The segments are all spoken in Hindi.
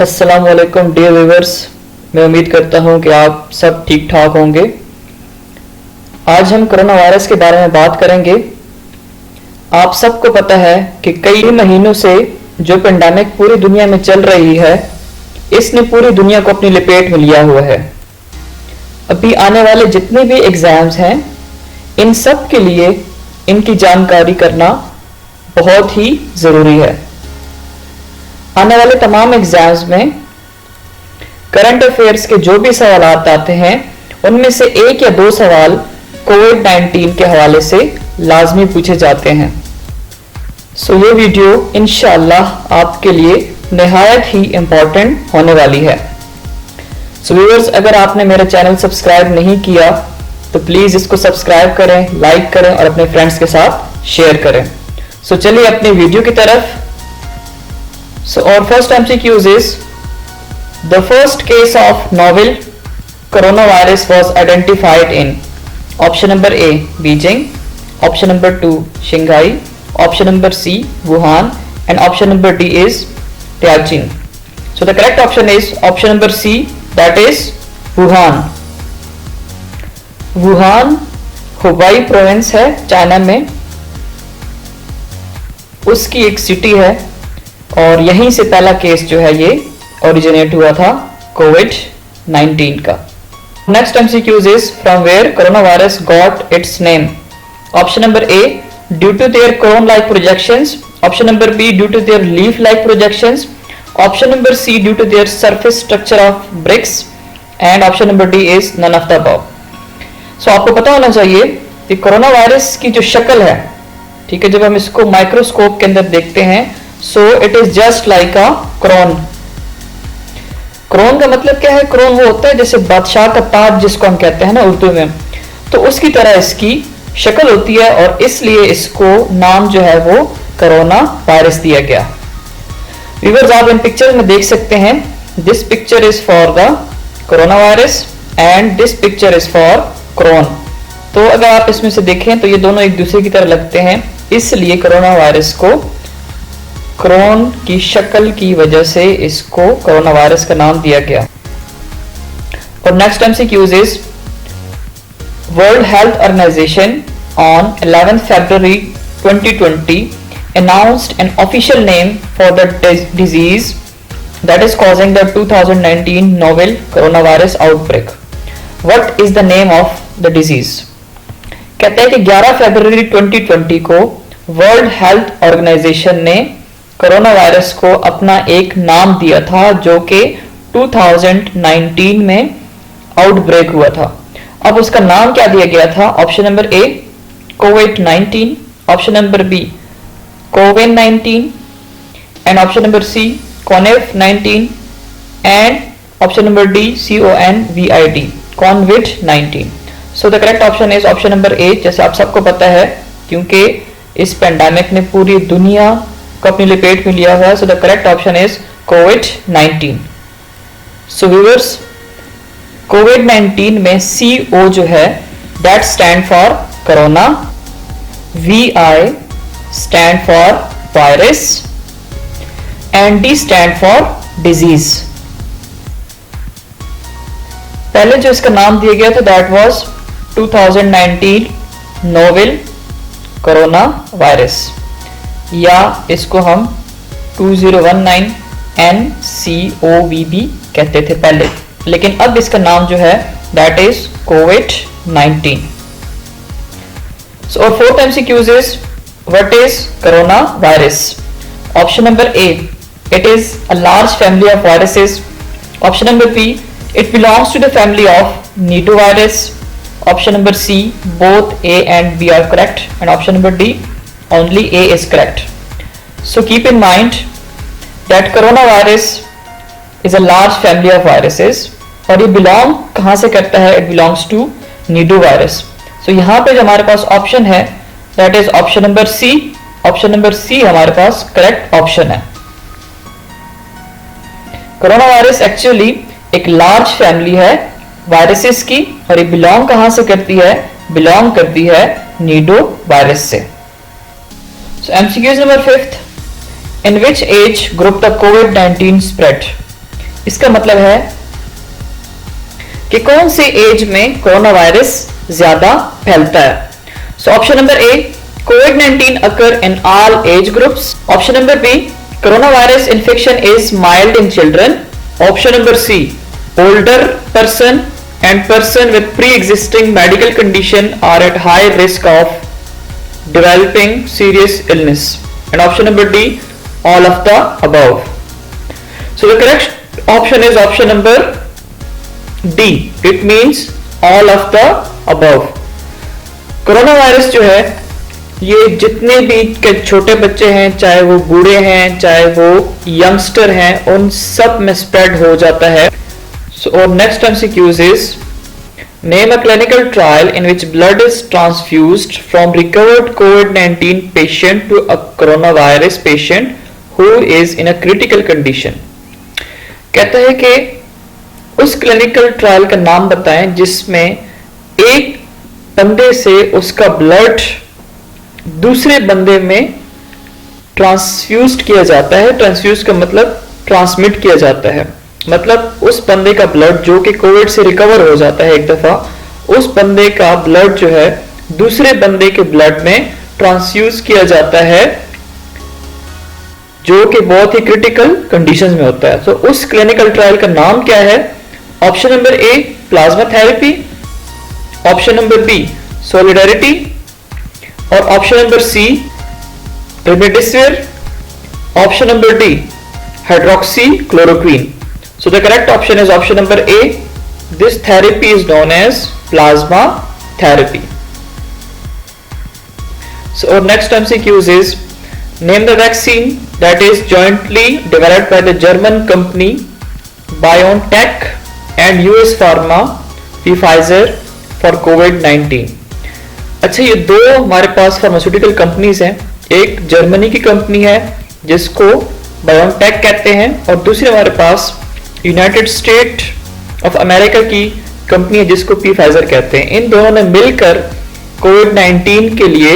अस्सलाम वालेकुम डियर व्यूअर्स। मैं उम्मीद करता हूं कि आप सब ठीक ठाक होंगे। आज हम कोरोना वायरस के बारे में बात करेंगे। आप सबको पता है कि कई महीनों से जो पेंडेमिक पूरी दुनिया में चल रही है, इसने पूरी दुनिया को अपनी लपेट में लिया हुआ है। अभी आने वाले जितने भी एग्जाम्स हैं, इन सब के लिए इनकी जानकारी करना बहुत ही ज़रूरी है। आने वाले तमाम एग्जाम्स में करंट अफेयर्स के जो भी सवाल आते हैं, उनमें से एक या दो सवाल कोविड-19 के हवाले से लाजमी पूछे जाते हैं। सो ये वीडियो इंशाअल्लाह आपके लिए निहायत ही इम्पोर्टेंट होने वाली है। सो व्यूअर्स, अगर आपने मेरा चैनल सब्सक्राइब नहीं किया तो प्लीज़ इसको सब्सक्राइब करें, लाइक करें और अपने फ्रेंड्स के साथ शेयर करें। सो चलिए अपनी वीडियो की तरफ। So our first MCQs is, the first case of novel coronavirus was identified in option number A Beijing, option number 2 Shanghai, option number C Wuhan, and option number D is Tianjin. So the correct option is option number C, that is Wuhan. Wuhan Hubei province है चाइना में, उसकी एक सिटी है और यहीं से पहला केस जो है ये ओरिजिनेट हुआ था कोविड-19 का। Next MCQs is, from where corona virus got its name. Option number A, due to their corona like projections, option number B due to their leaf like projections, option number C due to their surface structure of bricks, and option number D is none of the above. So आपको पता होना चाहिए कि कोरोना वायरस की जो शक्ल है, ठीक है, जब हम इसको माइक्रोस्कोप के अंदर देखते हैं, so it is just like a crown। Crown का मतलब क्या है? क्रोन वो होता है जैसे बादशाह का ताज जिसको हम कहते हैं ना उर्दू में, तो उसकी तरह इसकी शक्ल होती है और इसलिए इसको नाम जो है वो कोरोना वायरस दिया गया। व्यूअर्स, आप इन पिक्चर में देख सकते हैं, this picture is for the corona virus and this picture is for crown. तो अगर आप इसमें से देखें तो ये दोनों एक दूसरे की तरह लगते हैं, इसलिए कोरोना वायरस को क्रोन की शक्ल की वजह से इसको कोरोना वायरस का नाम दिया गया। और next MCQs is, world health organization on 11 February 2020 announced an official name for the disease that is causing the 2019 novel coronavirus outbreak. What is the name of the disease? कहते हैं कि 11 फरवरी 2020 को वर्ल्ड हेल्थ ऑर्गेनाइजेशन ने कोरोना वायरस को अपना एक नाम दिया था जो कि 2019 में आउटब्रेक हुआ था। अब उसका नाम क्या दिया गया था? ऑप्शन नंबर ए कोविड-19, option number B covin nineteen, and option number C coniv nineteen, and option number D CONVID convid nineteen. So the correct option is option number A. जैसे आप सबको पता है, क्योंकि इस पेंडेमिक ने पूरी दुनिया को अपनी लपेट में लिया हुआ है। So the correct option is कोविड-19। सो व्यूअर्स, कोविड-19 में CO जो है that stand for corona, VI stand for virus, and D stand for disease. पहले जो इसका नाम दिया गया था that was 2019 novel corona virus, या इसको हम 2019 NCOV कहते थे पहले, लेकिन अब इसका नाम जो है दैट इज कोविड-19। So fourth MCQs is, what is corona virus? Option number A, it is a large family of viruses, option number B, it belongs to the family of nidovirus, option number C both A and B are correct, and option number D only A is correct. So keep in mind that coronavirus is a large family of viruses, और ये belong कहाँ से करता है? It belongs to nidovirus. So यहाँ पे जो हमारे पास ऑप्शन है that is option number C. Option number C हमारे पास करेक्ट ऑप्शन है। कोरोना वायरस एक्चुअली एक लार्ज फैमिली है वायरसेस की, और ये बिलोंग कहां से करती है? बिलोंग करती है नीडो वायरस से। So MCQs number 5th, In which age group the COVID-19 spread? इसका मतलब है कि कौन से एज में कोरोना वायरस ज्यादा फैलता है। So option number A, COVID-19 occur in all age groups. Option number B, coronavirus infection is mild in children. Option number C, older person and person with pre-existing medical condition are at high risk of developing serious illness. And option number D, all of the above. So the correct option is option number D. It means all of the above. Corona virus जो है ये जितने भी छोटे बच्चे हैं, चाहे वो बूढ़े हैं, चाहे वो यंगस्टर हैं, उन सब में स्प्रेड हो जाता है। So next MCQs is name a clinical trial in which blood is transfused from recovered COVID-19 patient to a coronavirus patient who is in a critical condition. कहता है कि उस क्लिनिकल ट्रायल का नाम बताएं जिसमें एक बंदे से उसका ब्लड दूसरे बंदे में ट्रांसफ्यूज किया जाता है। ट्रांसफ्यूज का मतलब ट्रांसमिट किया जाता है, मतलब उस बंदे का ब्लड जो कि कोविड से रिकवर हो जाता है एक दफा, उस बंदे का ब्लड जो है दूसरे बंदे के ब्लड में ट्रांसफ्यूज किया जाता है जो कि बहुत ही क्रिटिकल कंडीशंस में होता है। तो उस क्लिनिकल ट्रायल का नाम क्या है? Option number A, plasma therapy. Option number B, solidarity. और option number C, remdesivir. Option number D, hydroxy chloroquine. So the correct option is option number A. This therapy is known as plasma therapy. So our next MCQs is name the vaccine that is jointly developed by the German company BioNTech and US Pharma Pfizer for COVID-19. अच्छा, ये दो हमारे पास फार्मास्यूटिकल कंपनीज हैं। एक जर्मनी की कंपनी है जिसको बायोनटेक कहते हैं और दूसरी हमारे पास यूनाइटेड स्टेट ऑफ अमेरिका की कंपनी है जिसको फाइजर कहते हैं। इन दोनों ने मिलकर कोविड-19 के लिए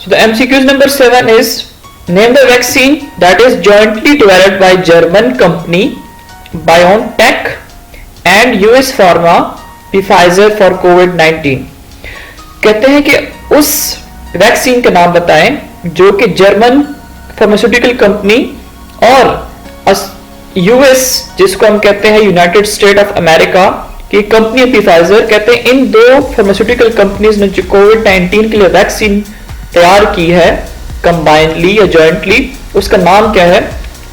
So the MCQs number 7 is name the vaccine that is jointly developed by German company BioNTech and US Pharma Pfizer for COVID-19. कहते हैं कि उस वैक्सीन का नाम बताएं जो कि जर्मन फार्मास्यूटिकल कंपनी और यूएस जिसको हम कहते हैं यूनाइटेड स्टेट ऑफ अमेरिका की कंपनी फाइजर, कहते हैं इन दो फार्मास्यूटिकल कंपनीज ने जो कोविड-19 के लिए वैक्सीन तैयार की है कंबाइनली या जॉइंटली, उसका नाम क्या है?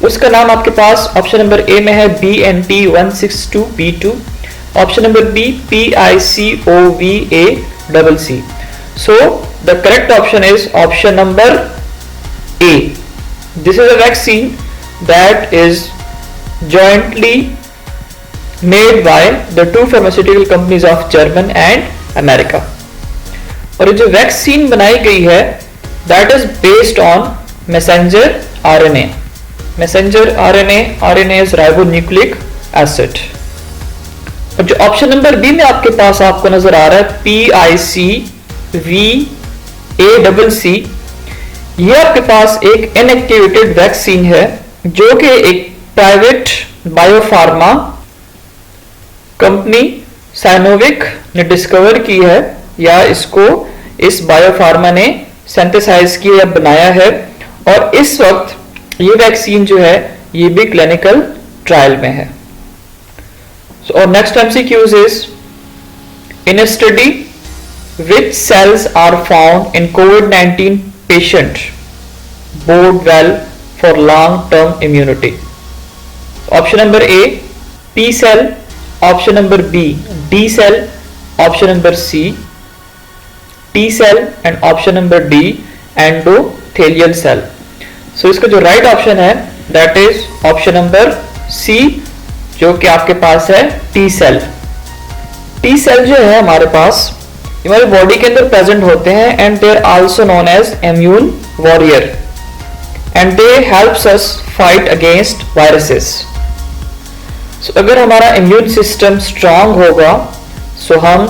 उसका नाम आपके पास ऑप्शन नंबर ए में है BNT162B2, option number B PICOVACC। So the correct option is option number A. This is a vaccine that is jointly made by the two pharmaceutical companies of German and America. और जो वैक्सीन बनाई गई है that is based on messenger RNA. Messenger RNA is ribonucleic acid. और जो ऑप्शन नंबर बी में आपके पास आपको नजर आ रहा है PICVACC, ये आपके पास एक इनएक्टिवेटेड वैक्सीन है जो कि एक प्राइवेट बायोफार्मा कंपनी साइनोविक ने डिस्कवर की है, या इसको इस बायोफार्मा ने सिंथेसाइज किया या बनाया है, और इस वक्त ये वैक्सीन जो है ये भी क्लिनिकल ट्रायल में है। So our next MCQs is in a study which cells are found in COVID-19 patient bode well for long-term immunity. Option number A, T cell. Option number B, D cell. Option number C, T cell. And option number D, endothelial cell. So इसका जो right option है that is option number C, जो कि आपके पास है टी सेल। टी सेल जो है हमारे पास हमारे बॉडी के अंदर प्रेजेंट होते हैं and they are also known as immune warrior and they helps us fight against viruses. So अगर हमारा इम्यून सिस्टम स्ट्रांग होगा सो हम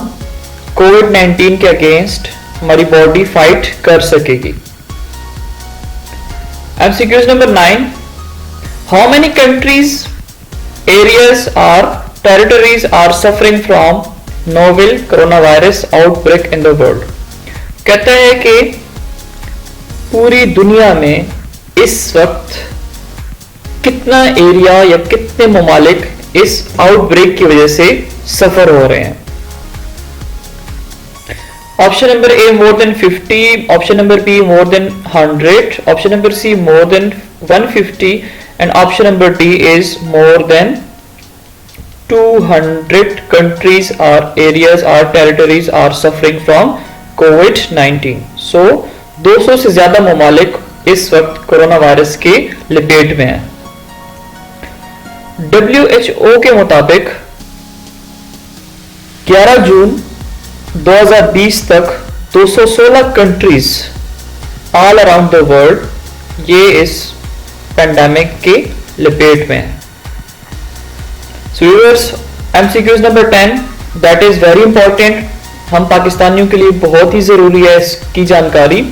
कोविड-19 के अगेंस्ट हमारी बॉडी फाइट कर सकेगी। MCQs number 9. How many countries, areas or territories are suffering from novel coronavirus outbreak in the world? कहता है कि पूरी दुनिया में इस वक्त कितना एरिया या कितने ममालिक इस आउटब्रेक की वजह से सफर हो रहे हैं? Option number A more than 50, option number B more than 100, option number C more than 150 and option number D is more than 200 countries or areas or territories are suffering from COVID-19. So 200 से ज्यादा ममालिक इस वक्त कोरोना वायरस के लपेट में हैं। WHO के मुताबिक 11 जून 2020 तक 216 countries all around the world ये इस पेंडेमिक के लपेट में है। So viewers, MCQs number 10 that is very important. हम पाकिस्तानियों के लिए बहुत ही जरूरी है इसकी जानकारी,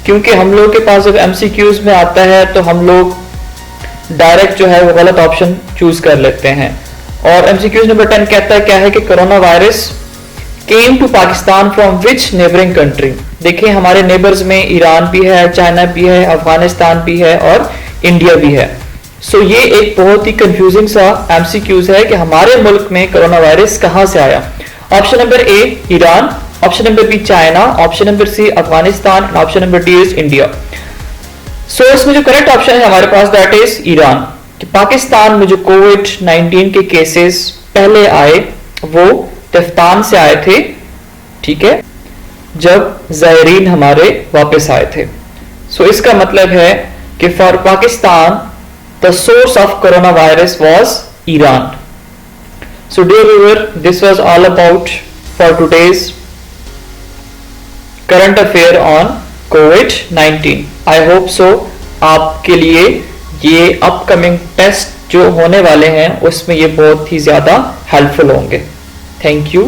क्योंकि हम लोग के पास जब MCQs में आता है तो हम लोग डायरेक्ट जो है वो गलत ऑप्शन चूज कर लेते हैं। और MCQs नंबर 10 कहता है क्या है कि corona virus came to Pakistan from which neighbouring country. देखिए हमारे नेबर्स में ईरान भी है, चाइना भी है, अफगानिस्तान भी है और इंडिया भी है। सो ये एक बहुत ही कंफ्यूजिंग सा MCQs है कि हमारे मुल्क में कोरोना वायरस कहां से आया। Option number A Iran, option number B China, option number C Afghanistan and option number D is India. So इसमें जो करेक्ट ऑप्शन है हमारे पास दैट इज ईरान। कि पाकिस्तान में जो कोविड-19 के केसेस पहले आए वो तफ्तान से आए थे, ठीक है, जब ज़ायरीन हमारे वापस आए थे। सो इसका मतलब है कि for Pakistan the source of corona virus was Iran. So dear viewer, this was all about for today's current affair on कोविड-19। आई होप सो आपके लिए ये अपकमिंग टेस्ट जो होने वाले हैं उसमें ये बहुत ही ज्यादा हेल्पफुल होंगे। Thank you.